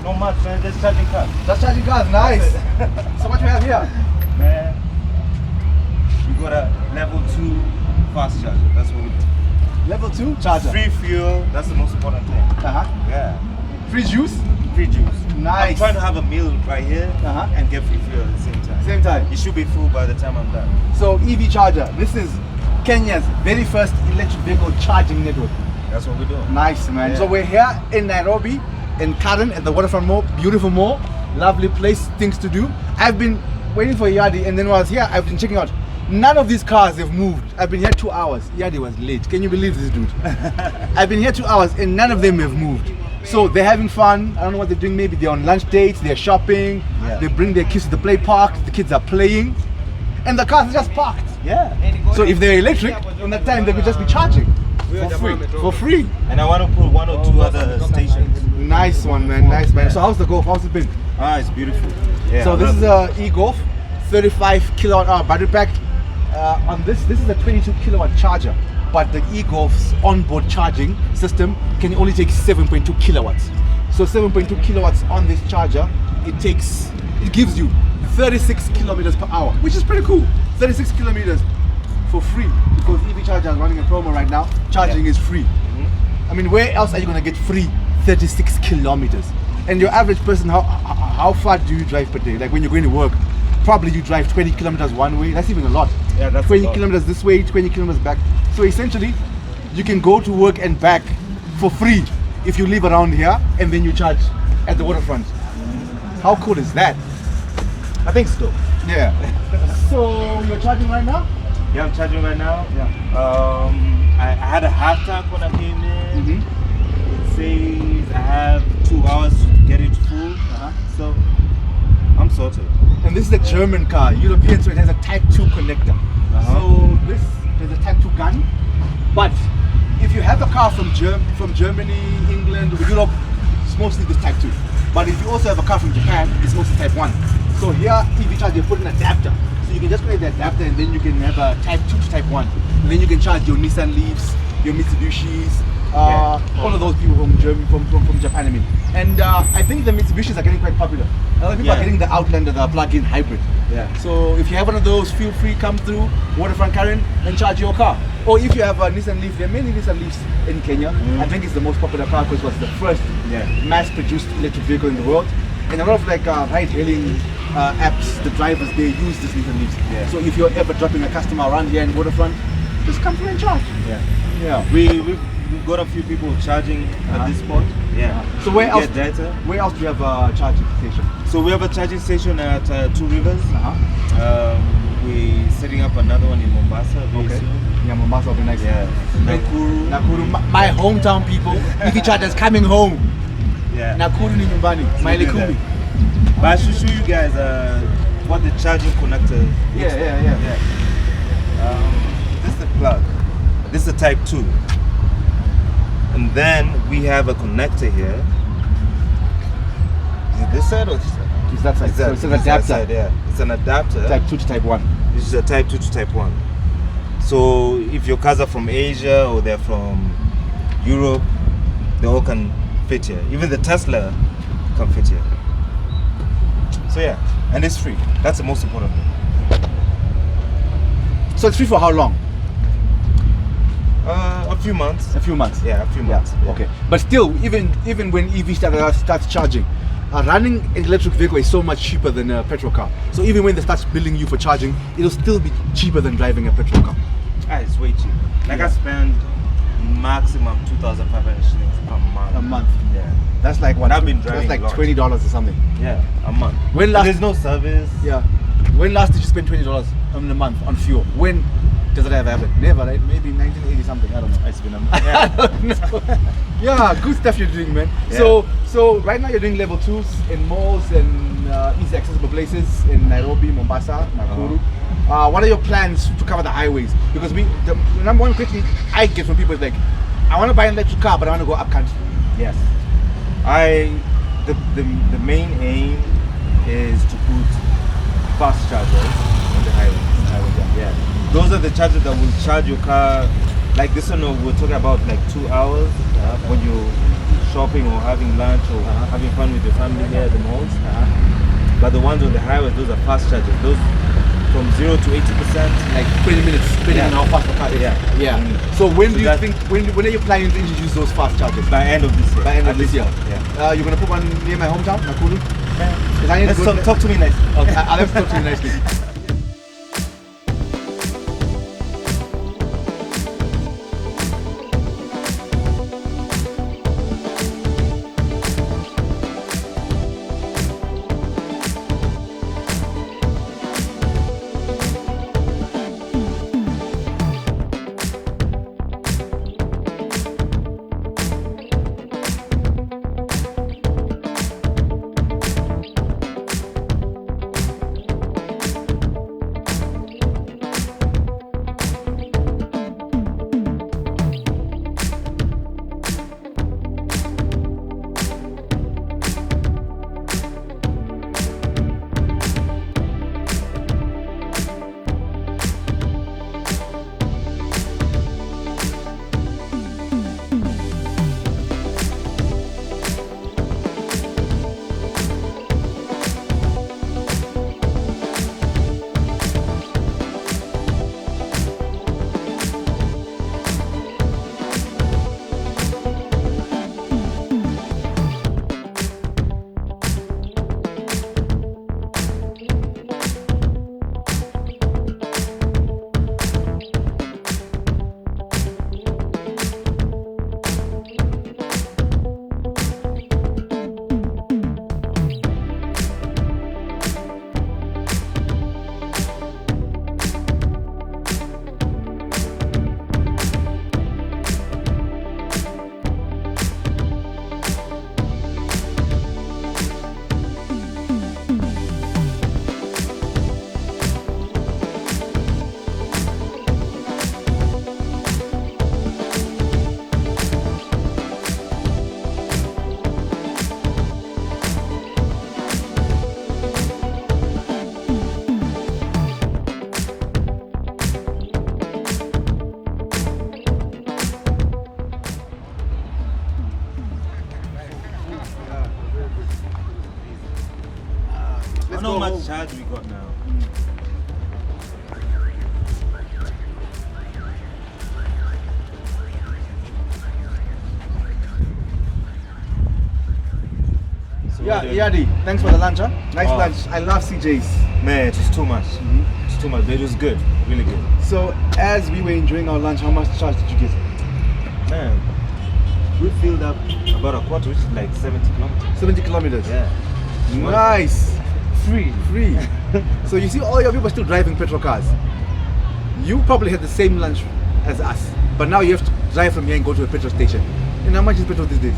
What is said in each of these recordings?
Not much, man. Just charging cars. Just charging cars, nice. So what we have here? Man, we got a level 2 fast charger. That's what we do. Level 2 charger. Free fuel. That's the most important thing. Yeah. Free juice. Free juice. Nice. I'm trying to have a meal right here and get free fuel at the same time. Same time. It should be full by the time I'm done. So EVChaja. This is Kenya's very first electric vehicle charging network. That's what we're doing. Nice, man. Yeah. So we're here in Nairobi, in Karen, at the Waterfront Mall. Beautiful mall, lovely place, things to do. I've been waiting for Iyadi, and then while I was here, I've been checking out. None of these cars have moved. I've been here 2 hours. Iyadi was late. Can you believe this, dude? I've been here 2 hours, and none of them have moved. So they're having fun. I don't know what they're doing. Maybe they're on lunch dates. They're shopping. Yeah. They bring their kids to the play park. The kids are playing, and the cars are just parked. Yeah. So if they're electric, in that time they could just be charging for free. For free. And I want to put 1 or 2 other stations. Nice one, man. Nice, man. So how's the Golf? How's it been? It's beautiful. Yeah. So this is a e-Golf, 35 kilowatt hour battery pack. On this is a 22 kilowatt charger, but the e-Golf's onboard charging system can only take 7.2 kilowatts. So 7.2 kilowatts on this charger, it gives you 36 kilometers per hour, which is pretty cool. 36 kilometers for free, because EVChaja is running a promo right now. Charging is free. I mean, where else are you gonna get free 36 kilometers? And your average person, how far do you drive per day? Like when you're going to work, probably you drive 20 kilometers one way. That's even a lot. Yeah, that's 20 a lot. kilometers this way, 20 kilometers back. So essentially, you can go to work and back for free if you live around here, and then you charge at the waterfront. How cool is that? I think so. Yeah. So you're charging right now? Yeah, I'm charging right now. Yeah. I had a half tank when I came in. Mm-hmm. It says I have 2 hours to get it full. So I'm sorted. And this is a German car, European, so it has a Type 2 connector. So this is a Type 2 gun. But if you have a car from Germany, England, or Europe, it's mostly this Type 2. But if you also have a car from Japan, it's mostly Type 1. So here, EVChaja, they put an adapter. So you can just connect the adapter, and then you can have a Type 2 to Type 1. And then you can charge your Nissan Leafs, your Mitsubishis, all of those people from Japan, I mean. And I think the Mitsubishis are getting quite popular. A lot of people are getting the Outlander, the plug-in hybrid. Yeah. So if you have one of those, feel free, come through Waterfront Karen and charge your car. Or if you have a Nissan Leaf, there are many Nissan Leafs in Kenya. I think it's the most popular car because it was the first mass-produced electric vehicle in the world. And a lot of like ride-hailing apps, the drivers, they use this Nissan Leafs. Yeah. So if you're ever dropping a customer around here in Waterfront, just come through and charge. Yeah. Yeah. We've got a few people charging at this spot. Yeah. So where else? Get data. Where else do you have a charging station? So we have a charging station at Two Rivers. We're setting up another one in Mombasa very soon. Yeah, Mombasa will be nice. Yeah. Nakuru, my hometown people. EVChaja is coming home. Yeah. Nakuru ni nyumbani. Maili kumi. But I should show you guys what the charging connector looks like. Yeah. This is the plug. This is the Type 2. And then we have a connector here. Is it this side or this side? It's that side. So it's an adapter. Side, yeah. It's an adapter. Type 2 to Type 1. This is a Type 2 to Type 1. So if your cars are from Asia or they're from Europe, they all can fit here. Even the Tesla can fit here. So yeah, and it's free. That's the most important thing. So it's free for how long? A few months. A few months. Yeah, a few months. Yeah. Okay. But still, even when EV starts charging, running an electric vehicle is so much cheaper than a petrol car. So even when they start billing you for charging, it'll still be cheaper than driving a petrol car. It's way cheap. Like I spend maximum 2,500 shillings a month. A month. Yeah. That's like what? I've been driving That's like a lot. $20 or something. Yeah, a month. When last? There's no service. Yeah. When last did you spend $20 in a month on fuel? When does it ever happen? Never, right? Maybe 1980 something. I don't know. It's been a month. Yeah. I don't know. Yeah, good stuff you're doing, man. Yeah. So right now you're doing level 2s in malls and easy accessible places in Nairobi, Mombasa, Nakuru. What are your plans to cover the highways? Because the number one question I get from people is like, I want to buy an electric car, but I want to go up country. Yes. The main aim is to put fast chargers on the highway. Yeah. Those are the chargers that will charge your car. Like this one, we're talking about like 2 hours when you shopping or having lunch or having fun with your family here at the malls. But the ones on the highways, those are fast chargers. Those from 0 to 80%. Like 20 minutes, depending on how fast the car is. Yeah. So when So do you that- think, when are you planning to introduce those fast chargers? By end of this year. By end of At this least, year. Yeah. You're going to put one near my hometown, Nakuru? Because I need Let's to go talk to me nicely. Okay, I'll have to talk to you nicely. I know how much charge we got now. So Yeah, what do you- Iyadi, thanks for the lunch, huh? Nice Oh. lunch. I love CJ's. Man, it was too much. It's too much. But it was good. Really good. So, as we were enjoying our lunch, how much charge did you get? Man, we filled up about a quarter, which is like 70 kilometers. 70 kilometers. Yeah. Nice. Free. Free. So, you see, all your people are still driving petrol cars. You probably had the same lunch as us, but now you have to drive from here and go to a petrol station. And how much is petrol these days?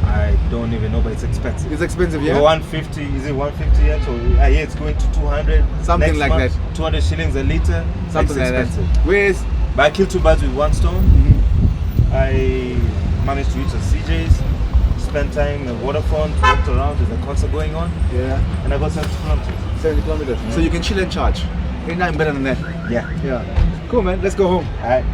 I don't even know, but it's expensive. It's expensive, yeah? 150, is it 150 yet? Or I hear it's going to 200. Something next like month, that. 200 shillings a liter. Something it's like expensive. that. Whereas, But I killed two birds with one stone. I managed to reach a CJ's, spend time at Waterfront, walked around, there's a concert going on, yeah, and I got 70 kilometers. 70 kilometers. So you can chill and charge. Ain't nothing better than that. Yeah. Yeah. Cool, man. Let's go home. Alright.